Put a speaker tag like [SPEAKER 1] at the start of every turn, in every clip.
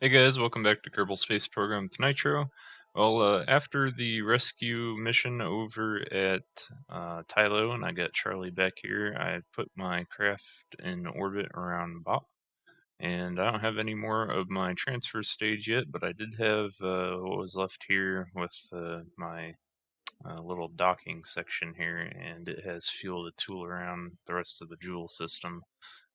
[SPEAKER 1] Hey guys, welcome back to Kerbal Space Program with Nitro. Well, after the rescue mission over at Tylo, and I got Charlie back here, I put my craft in orbit around Bop, and I don't have any more of my transfer stage yet, but I did have what was left here with my little docking section here, and it has fuel to tool around the rest of the Jool system.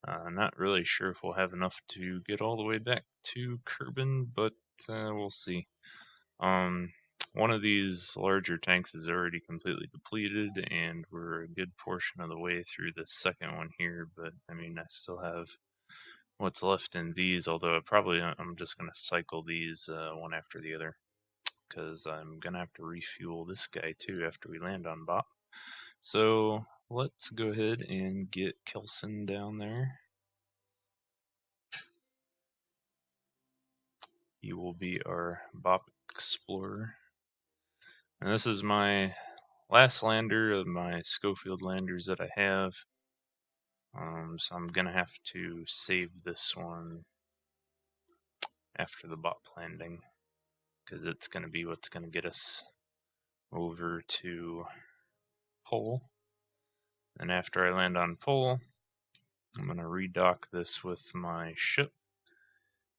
[SPEAKER 1] Not really sure if we'll have enough to get all the way back to Kerbin, but we'll see. Um, one of these larger tanks is already completely depleted, and we're a good portion of the way through the second one here. But I mean, I still have what's left in these, although I'm just gonna cycle these one after the other because I'm gonna have to refuel this guy too after we land on Bop. So let's go ahead and get Kelson down there. He will be our Bop Explorer. And this is my last lander of my Schofield landers that I have. So I'm going to have to save this one after the Bop landing, because it's going to be what's going to get us over to Pol. And after I land on Pol, I'm going to redock this with my ship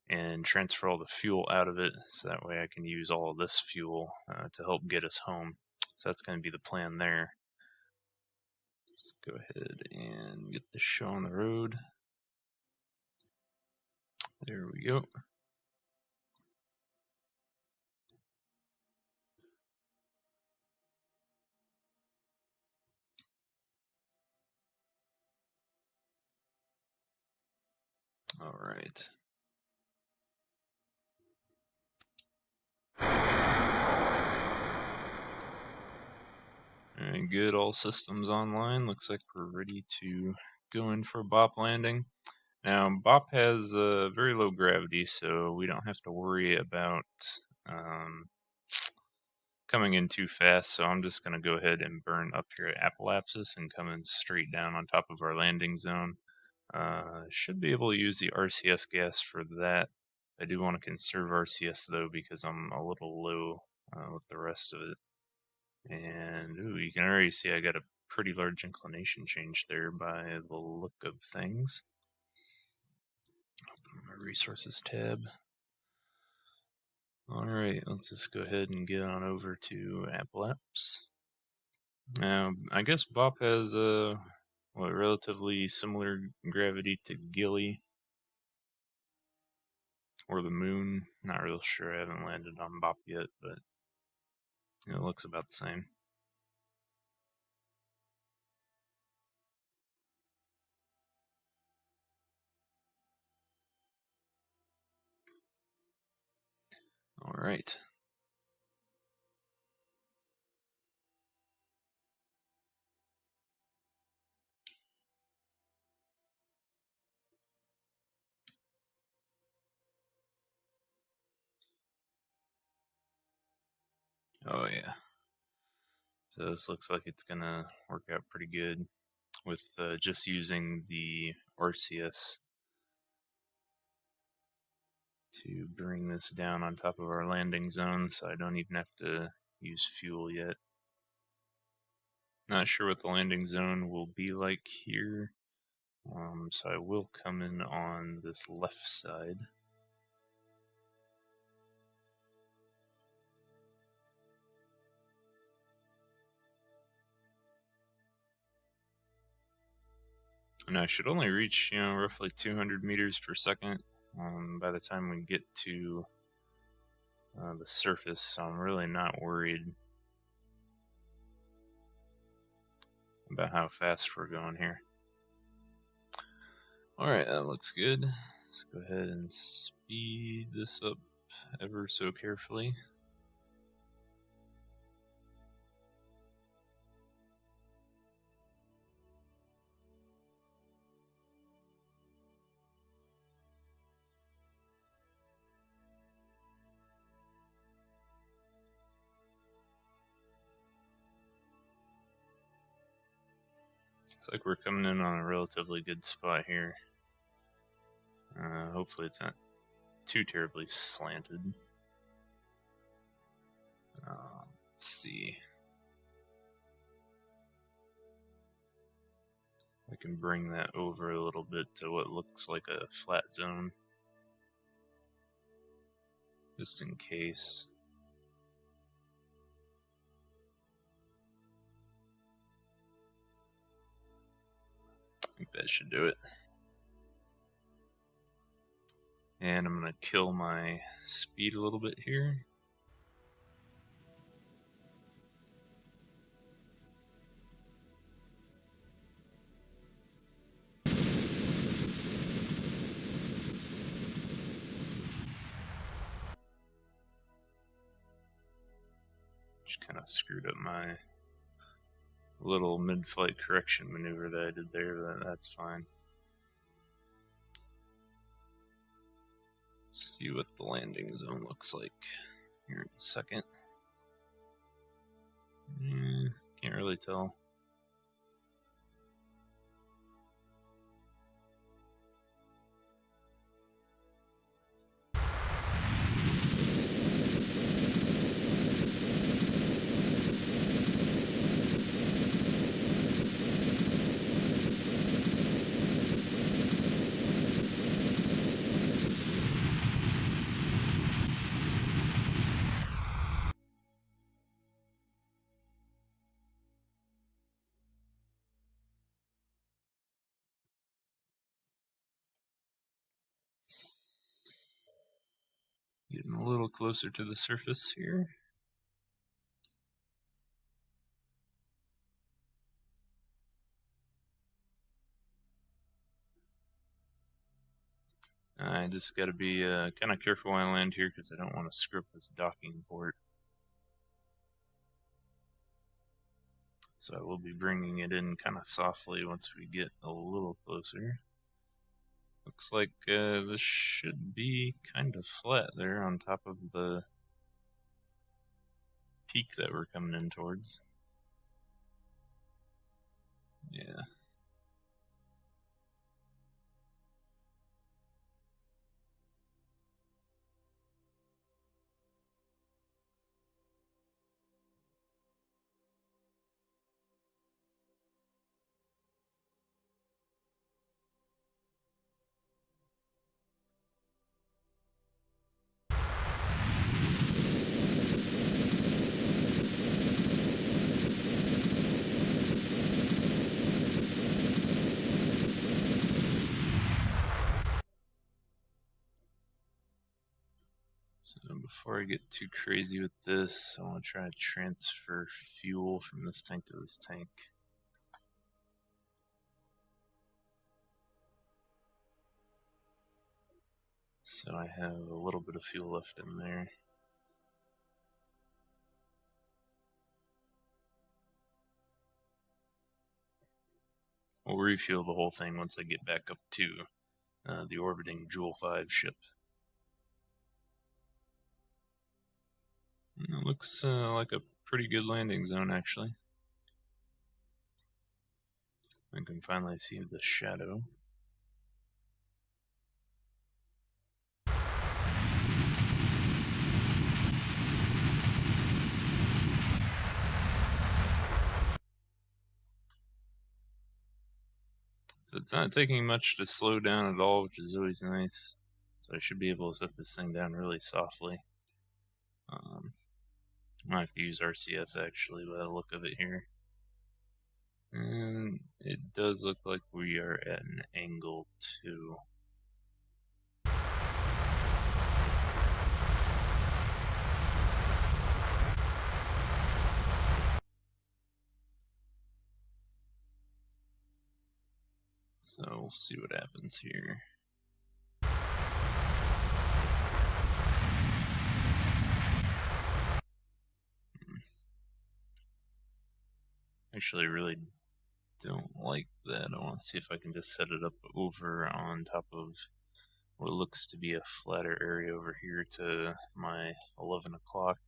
[SPEAKER 1] and transfer all the fuel out of it, so that way I can use all of this fuel to help get us home. So that's going to be the plan there. Let's go ahead and get this show on the road. There we go. All right. All right, good. All systems online. Looks like we're ready to go in for a Bop landing. Now, Bop has very low gravity, so we don't have to worry about um, coming in too fast. So I'm just going to go ahead and burn up here at Apoapsis and come in straight down on top of our landing zone. Should be able to use the RCS gas for that. I do want to conserve RCS though because I'm a little low with the rest of it. And ooh, you can already see I got a pretty large inclination change there by the look of things. Open my resources tab. Alright, let's just go ahead and get on over to Apps. Now, I guess Bop has a relatively similar gravity to Gilly or the Moon. Not real sure. I haven't landed on Bop yet, but it looks about the same. Alright. Oh yeah. So this looks like it's gonna work out pretty good with just using the RCS to bring this down on top of our landing zone, so I don't even have to use fuel yet. Not sure what the landing zone will be like here, so I will come in on this left side. And I should only reach, roughly 200 meters per second by the time we get to the surface, so I'm really not worried about how fast we're going here. Alright, that looks good. Let's go ahead and speed this up ever so carefully. Looks like we're coming in on a relatively good spot here. Hopefully it's not too terribly slanted. Let's see. I can bring that over a little bit to what looks like a flat zone, just in case. I think that should do it. And I'm going to kill my speed a little bit here. Just kind of screwed up my little mid-flight correction maneuver that I did there, but that's fine. Let's see what the landing zone looks like here in a second. Can't really tell. Getting a little closer to the surface here. I just got to be kind of careful when I land here because I don't want to screw up this docking port. So I will be bringing it in kind of softly once we get a little closer. Looks like this should be kind of flat there on top of the peak that we're coming in towards. Yeah. So before I get too crazy with this, I want to try to transfer fuel from this tank to this tank. So I have a little bit of fuel left in there. We'll refuel the whole thing once I get back up to the orbiting Jool V ship. It looks like a pretty good landing zone, actually. I can finally see the shadow. So it's not taking much to slow down at all, which is always nice. So I should be able to set this thing down really softly. I have to use RCS actually by the look of it here. And it does look like we are at an angle too. So we'll see what happens here. Actually, really don't like that. I want to see if I can just set it up over on top of what looks to be a flatter area over here to my 11 o'clock.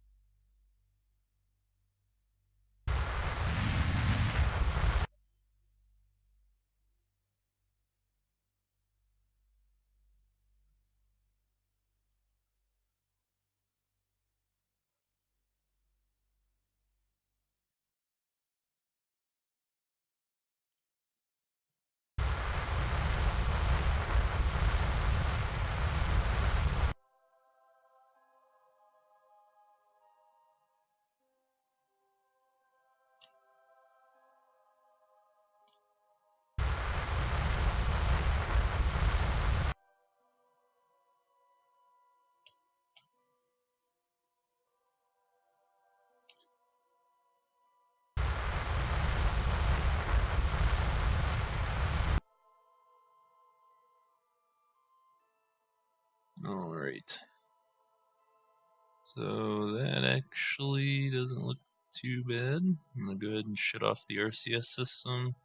[SPEAKER 1] Alright. So that actually doesn't look too bad. I'm gonna go ahead and shut off the RCS system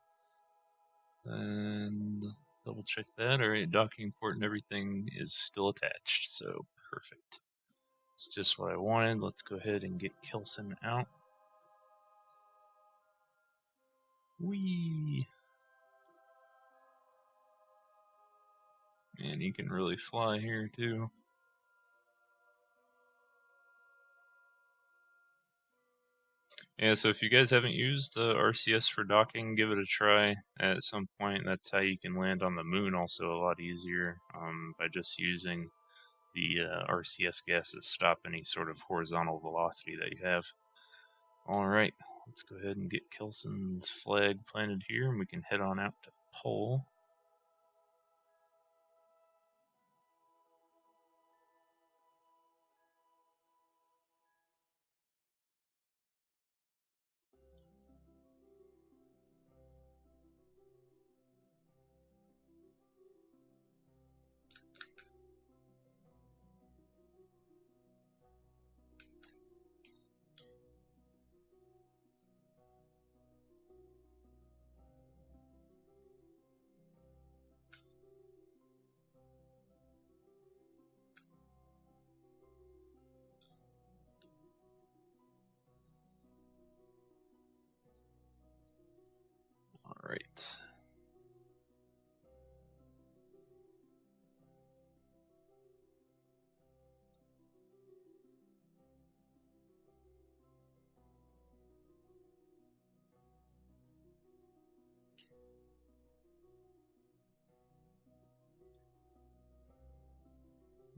[SPEAKER 1] and double check that. Alright, docking port and everything is still attached, so perfect. It's just what I wanted. Let's go ahead and get Kelson out. Whee! And he can really fly here too. Yeah, so if you guys haven't used RCS for docking, give it a try at some point. That's how you can land on the moon also a lot easier, by just using the RCS gases stop any sort of horizontal velocity that you have. Alright, let's go ahead and get Kelson's flag planted here, and we can head on out to Pol. Alright.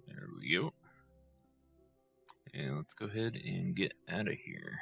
[SPEAKER 1] There we go. And let's go ahead and get out of here.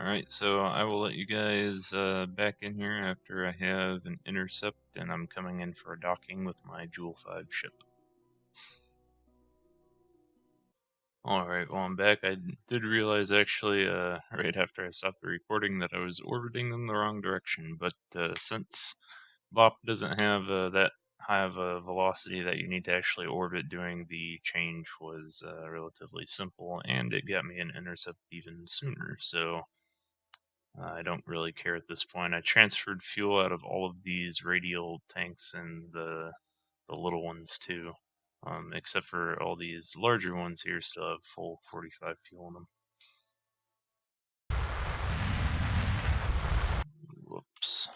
[SPEAKER 1] Alright, so I will let you guys back in here after I have an intercept, and I'm coming in for a docking with my Jool V ship. Alright, well I'm back. I did realize actually, right after I stopped the recording, that I was orbiting in the wrong direction, but since Bop doesn't have that high of a velocity that you need to actually orbit, doing the change was relatively simple, and it got me an intercept even sooner, so I don't really care at this point. I transferred fuel out of all of these radial tanks and the little ones too. Except for all these larger ones here still have full 45 fuel in them. Whoops.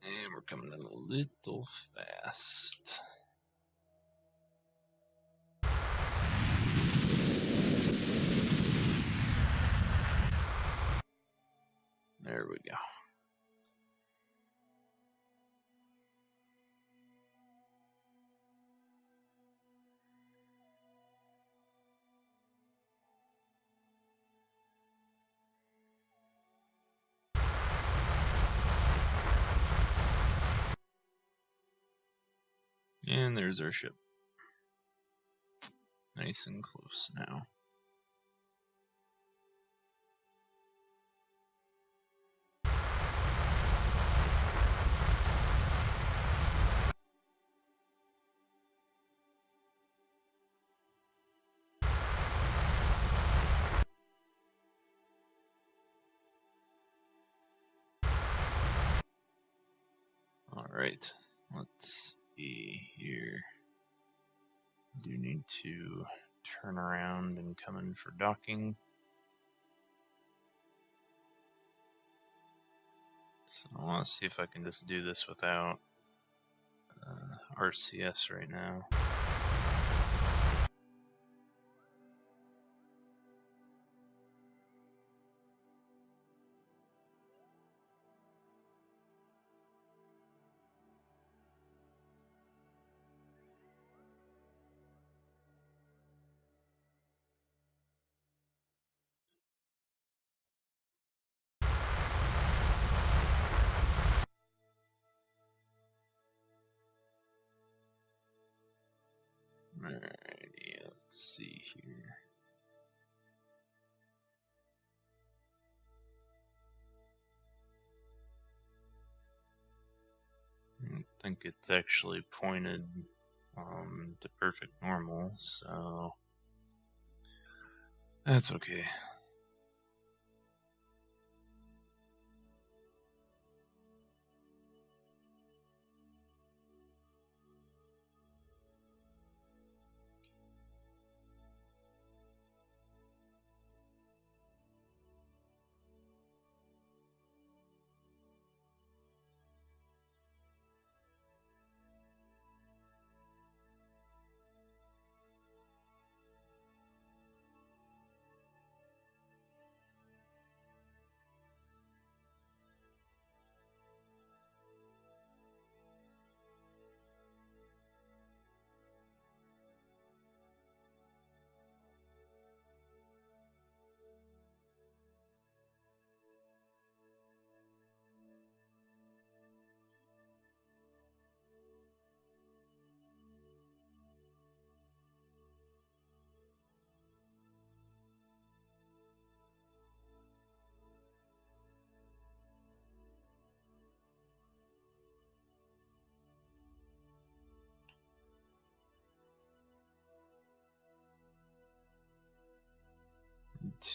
[SPEAKER 1] And we're coming in a little fast. There we go. And there's our ship. Nice and close now. Alright, let's see here. Do need to turn around and come in for docking. So I want to see if I can just do this without RCS right now. Let's see here. I don't think it's actually pointed to perfect normal, so that's okay.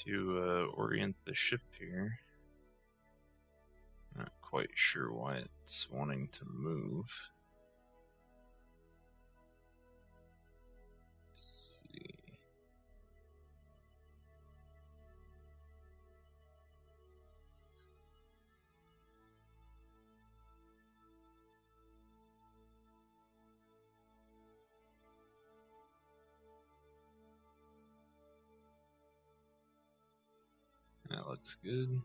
[SPEAKER 1] To orient the ship here. Not quite sure why it's wanting to move. Let's see. That looks good.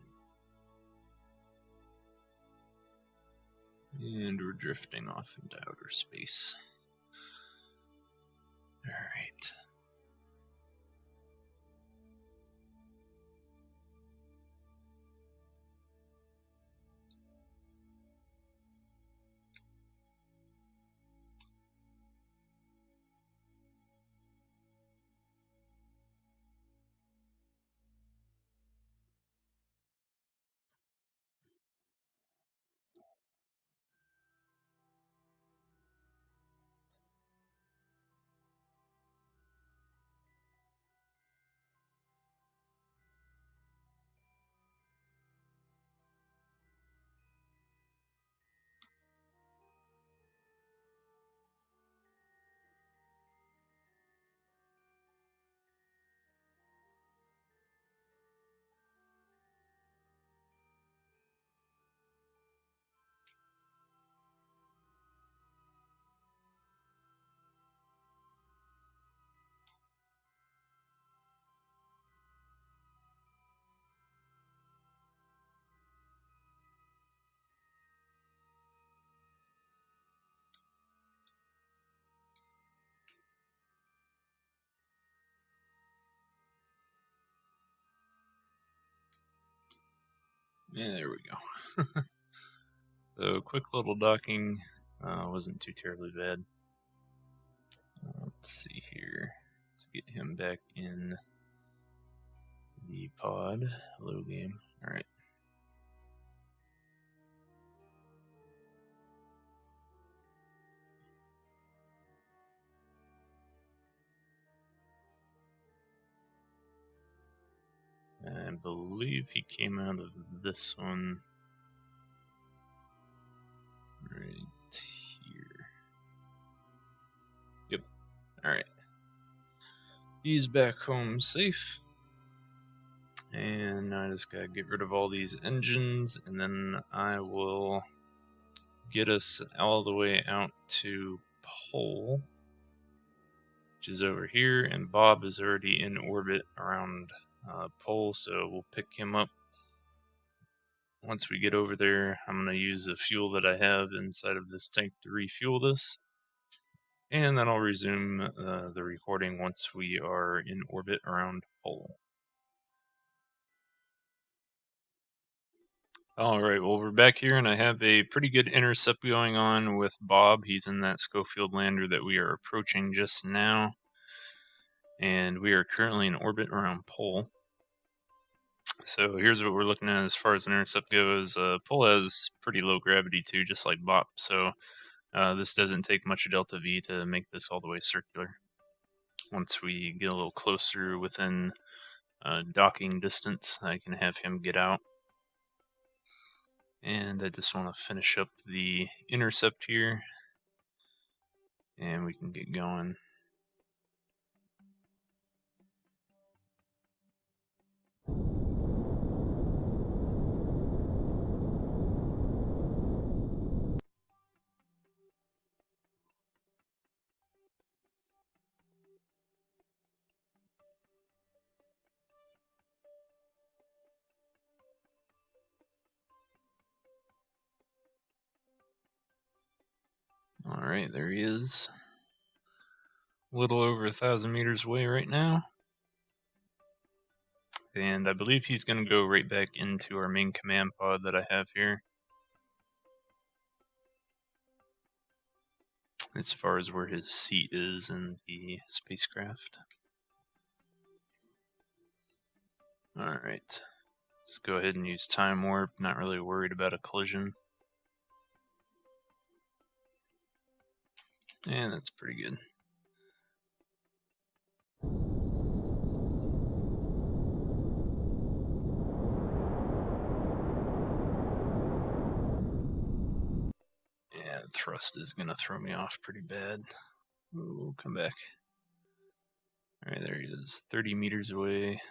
[SPEAKER 1] And we're drifting off into outer space. Alright. Yeah, there we go. So, quick little docking wasn't too terribly bad. Let's see here. Let's get him back in the pod. Hello, game. Alright. I believe he came out of this one right here. Yep. Alright. He's back home safe. And I just gotta get rid of all these engines, and then I will get us all the way out to Pol, which is over here, and Bob is already in orbit around Pol, so we'll pick him up once we get over there. I'm going to use the fuel that I have inside of this tank to refuel this, and then I'll resume the recording once we are in orbit around Pol. Alright, well, we're back here, and I have a pretty good intercept going on with Bob. He's in that Schofield lander that we are approaching just now. and we are currently in orbit around Pol. So here's what we're looking at as far as an intercept goes. Pol has pretty low gravity too, just like Bop, so this doesn't take much delta V to make this all the way circular. Once we get a little closer within docking distance, I can have him get out. And I just want to finish up the intercept here, and we can get going. Alright, there he is. A little over 1,000 meters away right now. And I believe he's going to go right back into our main command pod that I have here. As far as where his seat is in the spacecraft. Alright, let's go ahead and use time warp. Not really worried about a collision. And that's pretty good. Yeah, thrust is going to throw me off pretty bad. Ooh, come back. Alright, there he is, 30 meters away.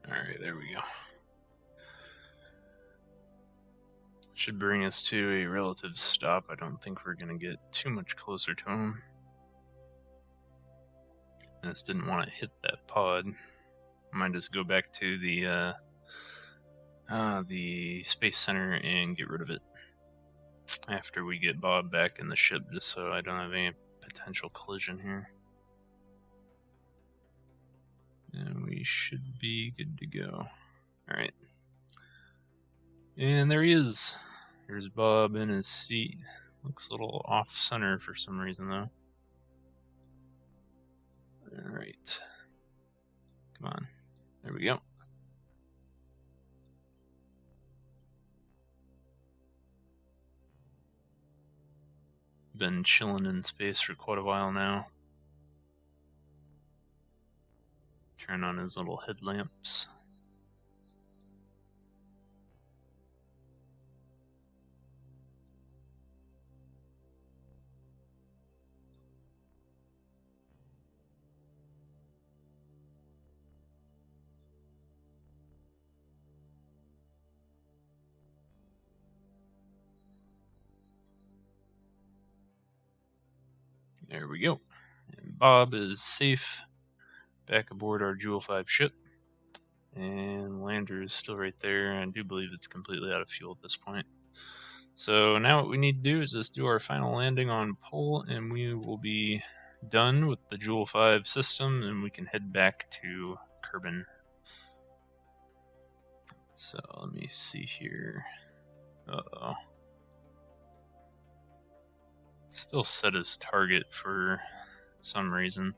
[SPEAKER 1] Alright, there we go. Should bring us to a relative stop. I don't think we're going to get too much closer to him. I just didn't want to hit that pod. I might just go back to the space center and get rid of it after we get Bob back in the ship, just so I don't have any potential collision here. And we should be good to go. Alright. And there he is. Here's Bob in his seat. Looks a little off center for some reason though. Alright. Come on. There we go. Been chilling in space for quite a while now. Turn on his little headlamps. There we go. And Bob is safe back aboard our Jool V ship. And lander is still right there. I do believe it's completely out of fuel at this point. So now what we need to do is just do our final landing on Pol, and we will be done with the Jool V system, and we can head back to Kerbal. So let me see here. Uh-oh. Still set as target for some reason.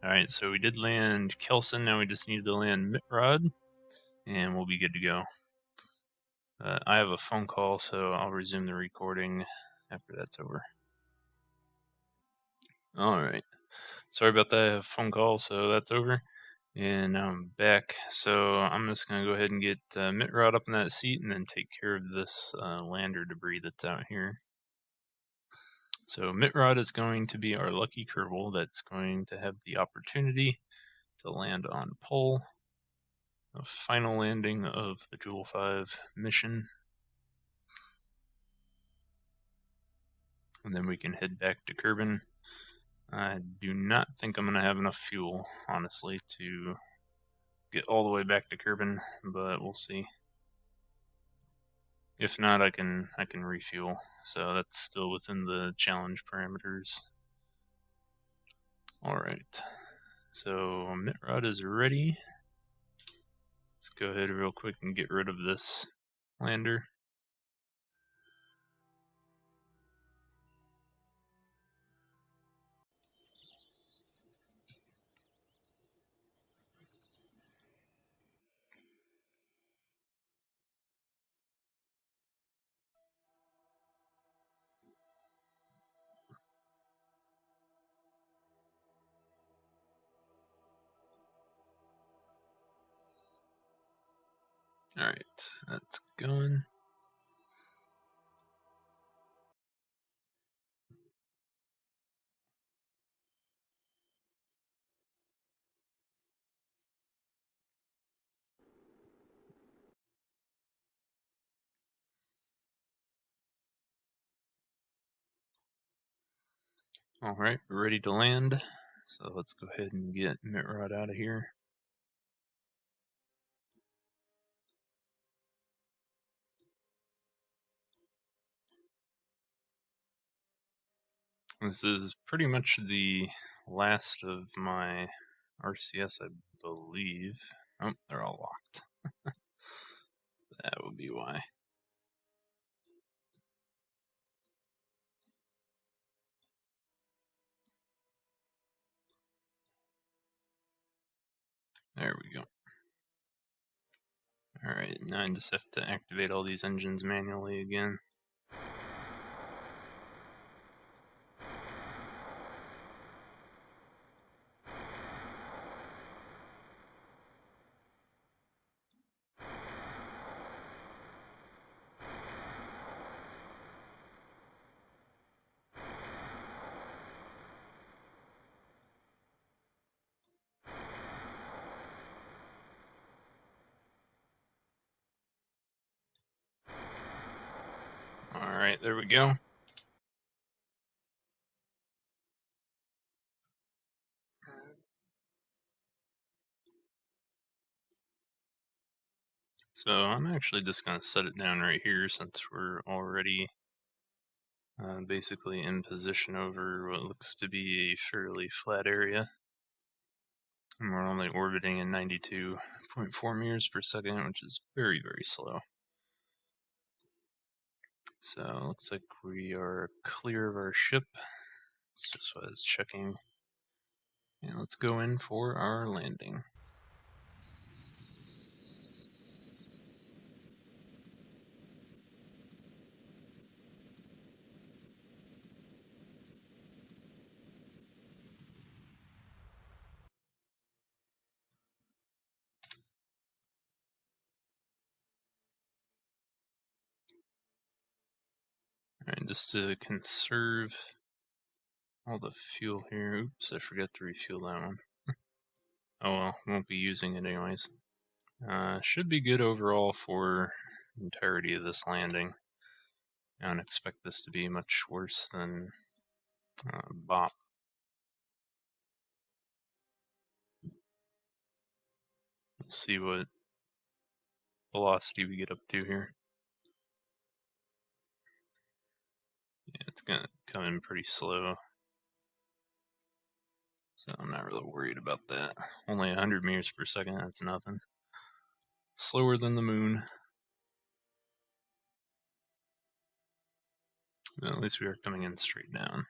[SPEAKER 1] Alright, so we did land Kelson, now we just need to land Mitrod, and we'll be good to go. I have a phone call, so I'll resume the recording after that's over. Alright, sorry about that phone call, so that's over. And now I'm back, so I'm just going to go ahead and get Mitrod up in that seat and then take care of this lander debris that's out here. So Mitrod is going to be our lucky Kerbal that's going to have the opportunity to land on Pol. The final landing of the Jool V mission. And then we can head back to Kerbin. I do not think I'm going to have enough fuel, honestly, to get all the way back to Kerbin, but we'll see. If not, I can refuel, so that's still within the challenge parameters. Alright, so Mitrod is ready. Let's go ahead real quick and get rid of this lander. Alright, that's going. Alright, we're ready to land. So let's go ahead and get Mitrod out of here. This is pretty much the last of my RCS, I believe. Oh, they're all locked. That would be why. There we go. Alright, now I just have to activate all these engines manually again. Alright, there we go. So I'm actually just going to set it down right here since we're already basically in position over what looks to be a fairly flat area. And we're only orbiting in 92.4 meters per second, which is very, very slow. So it looks like we are clear of our ship. That's just what I was checking. And let's go in for our landing. Alright, just to conserve all the fuel here. Oops, I forgot to refuel that one. Oh well, won't be using it anyways. Should be good overall for the entirety of this landing. I don't expect this to be much worse than Bop. We'll see what velocity we get up to here. Yeah, it's gonna come in pretty slow. So I'm not really worried about that. Only 100 meters per second, that's nothing. Slower than the moon. But at least we are coming in straight down.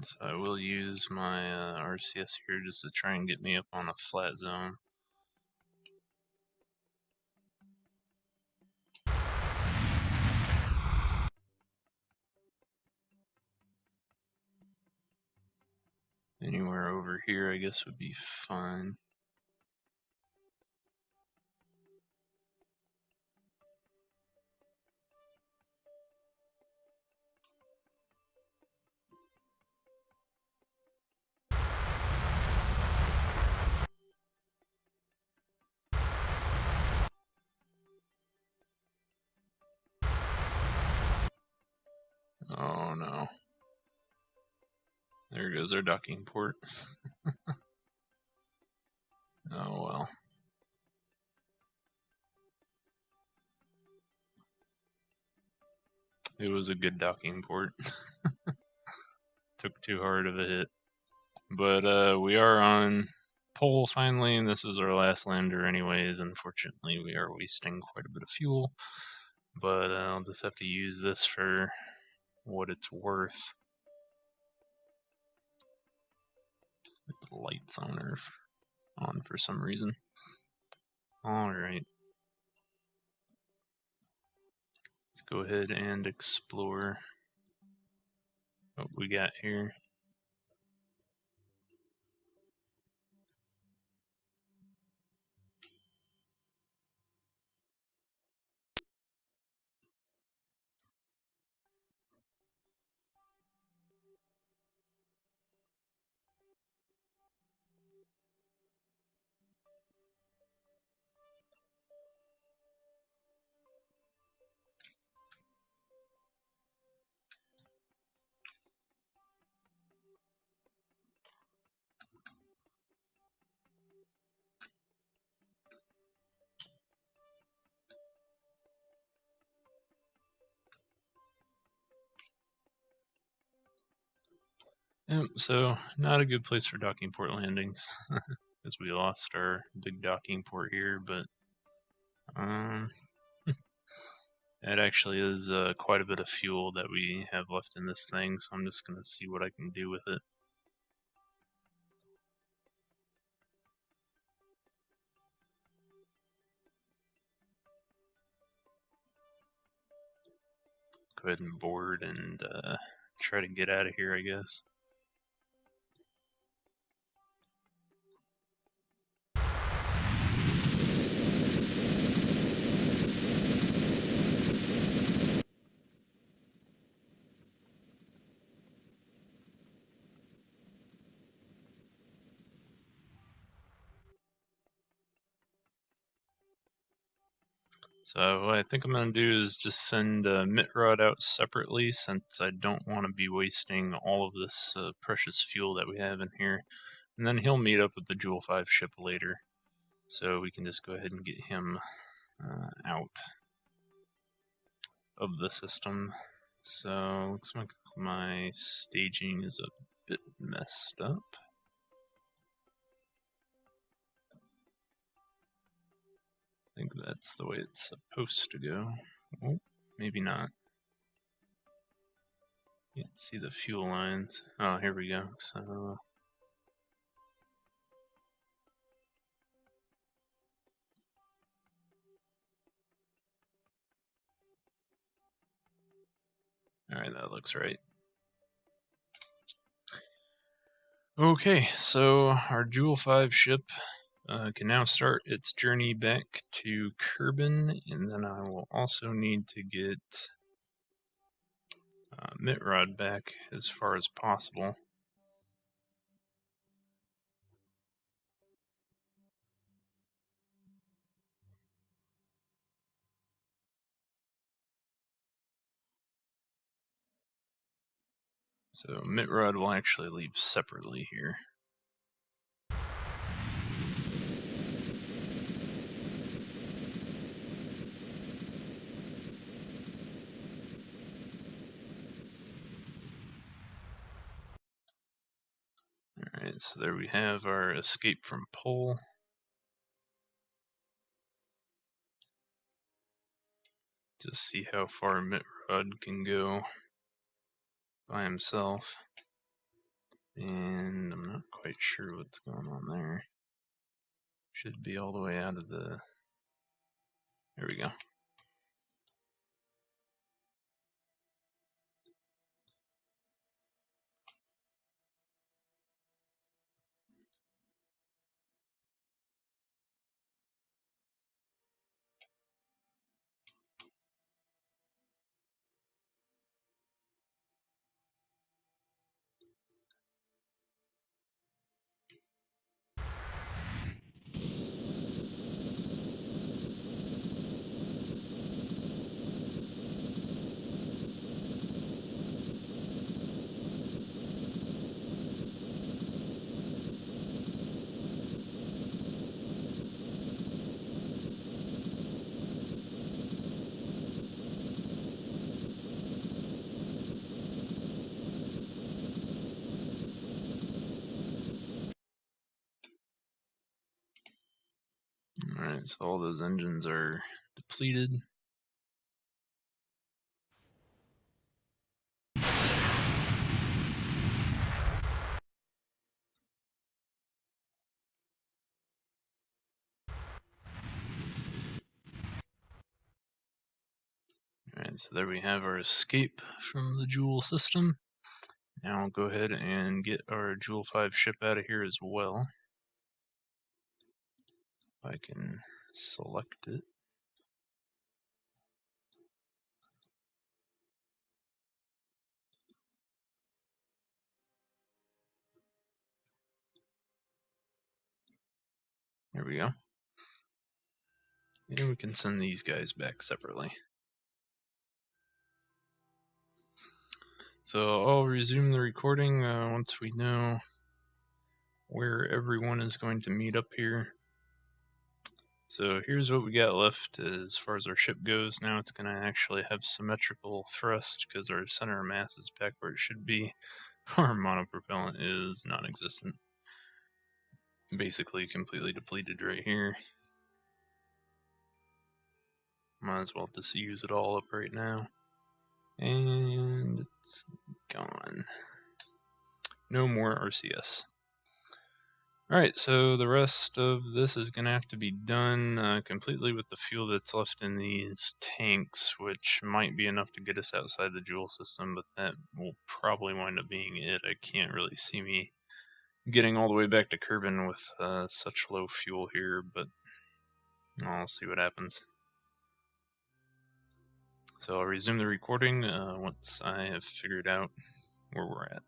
[SPEAKER 1] So I will use my RCS here just to try and get me up on a flat zone. Anywhere over here I guess would be fine. Oh no. There goes our docking port. Oh well. It was a good docking port. Took too hard of a hit. But we are on Pol finally, and this is our last lander anyways. Unfortunately, we are wasting quite a bit of fuel. But I'll just have to use this for what it's worth. The lights on for some reason. Alright. Let's go ahead and explore what we got here. Yep, so not a good place for docking port landings, because we lost our big docking port here, but it actually is quite a bit of fuel that we have left in this thing, so I'm just going to see what I can do with it. Go ahead and board and try to get out of here, I guess. So what I think I'm going to do is just send Mitrod out separately, since I don't want to be wasting all of this precious fuel that we have in here. And then he'll meet up with the Jool V ship later, so we can just go ahead and get him out of the system. So looks like my staging is a bit messed up. I think that's the way it's supposed to go. Oh, maybe not. Can't see the fuel lines. Oh, here we go. So alright, that looks right. Okay, so our Jool V ship can now start its journey back to Kerbal, and then I will also need to get Mitrod back as far as possible. So Mitrod will actually leave separately here. Alright, so there we have our escape from Pol. Just see how far Mitrod can go by himself. And I'm not quite sure what's going on there. Should be all the way out of the... There we go. Alright, so all those engines are depleted. Alright, so there we have our escape from the Jool system. Now I'll go ahead and get our Jool 5 ship out of here as well. If I can select it. There we go. And we can send these guys back separately. So I'll resume the recording once we know where everyone is going to meet up here. So here's what we got left as far as our ship goes. Now it's going to actually have symmetrical thrust because our center of mass is back where it should be. Our monopropellant is non-existent. Basically completely depleted right here. Might as well just use it all up right now. And it's gone. No more RCS. Alright, so the rest of this is going to have to be done completely with the fuel that's left in these tanks, which might be enough to get us outside the Jool system, but that will probably wind up being it. I can't really see me getting all the way back to Kerbal with such low fuel here, but I'll see what happens. So I'll resume the recording once I have figured out where we're at.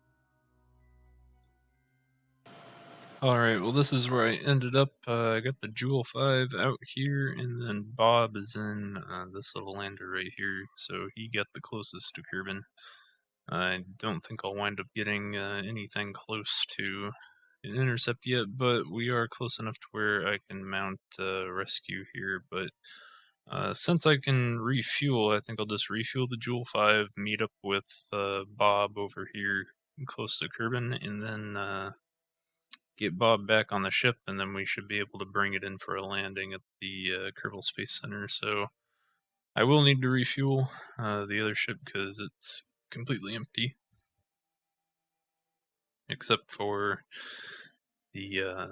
[SPEAKER 1] Alright, well this is where I ended up. I got the Jool 5 out here, and then Bob is in this little lander right here, so he got the closest to Kerbal. I don't think I'll wind up getting anything close to an intercept yet, but we are close enough to where I can mount rescue here. But since I can refuel, I think I'll just refuel the Jool 5, meet up with Bob over here close to Kerbal, and then get Bob back on the ship, and then we should be able to bring it in for a landing at the Kerbal Space Center. So I will need to refuel the other ship because it's completely empty, except for the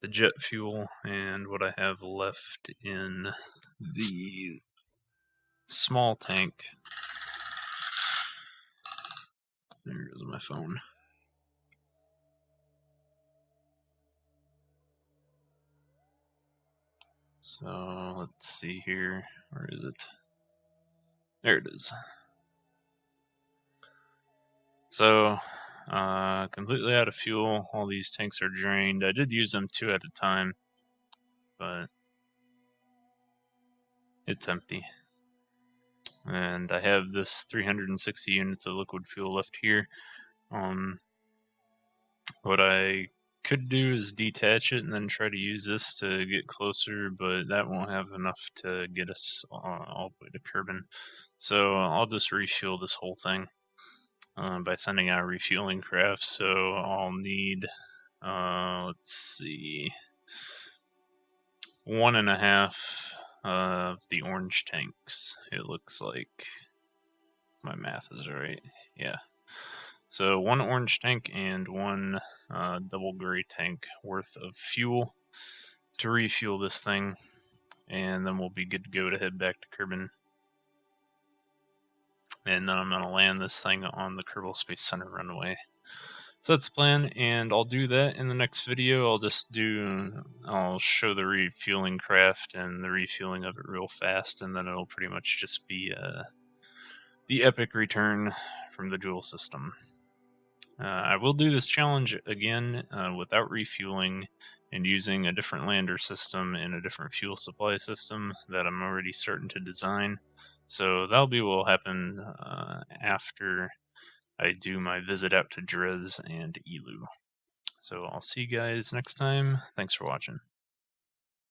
[SPEAKER 1] jet fuel and what I have left in the small tank. There goes my phone. So let's see here. Where is it? There it is. So completely out of fuel. All these tanks are drained. I did use them 2 at a time, but it's empty. And I have this 360 units of liquid fuel left here. What I could do is detach it and then try to use this to get closer, but that won't have enough to get us all the way to Kerbal. So I'll just refuel this whole thing by sending out a refueling craft. So I'll need, let's see, 1.5 of the orange tanks, it looks like. My math is right. Yeah. So 1 orange tank and 1 double gray tank worth of fuel to refuel this thing, and then we'll be good to go to head back to Kerbin. And then I'm going to land this thing on the Kerbal Space Center runway. So that's the plan, and I'll do that in the next video. I'll show the refueling craft and the refueling of it real fast, and then it'll pretty much just be the epic return from the Jool system. I will do this challenge again without refueling and using a different lander system and a different fuel supply system that I'm already starting to design. So that'll be what will happen after I do my visit out to Drez and Elu. So I'll see you guys next time. Thanks for watching.